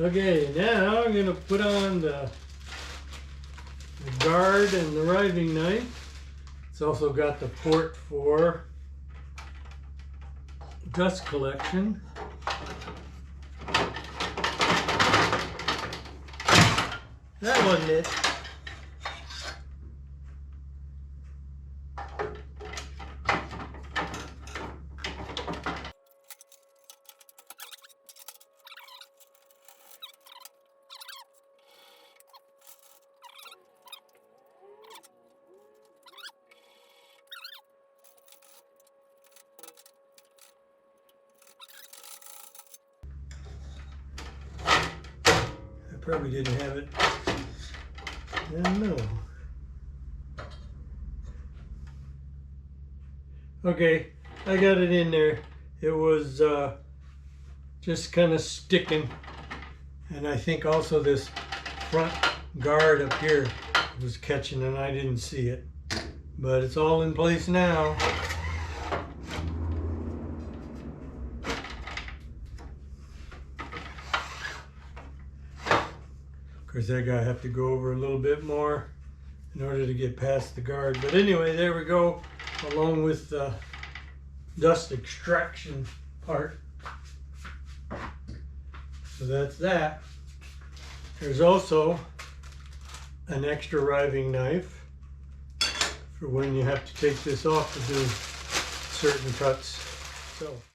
Okay, now I'm going to put on the guard and the riving knife. It's also got the port for dust collection. That wasn't it. I probably didn't have it. I don't know. Okay, I got it in there. It was just kind of sticking. And I think also this front guard up here was catching and I didn't see it. But it's all in place now. Of course, that guy I have to go over a little bit more in order to get past the guard. But anyway, there we go, along with the dust extraction part. So that's that. There's also an extra riving knife for when you have to take this off to do certain cuts. So.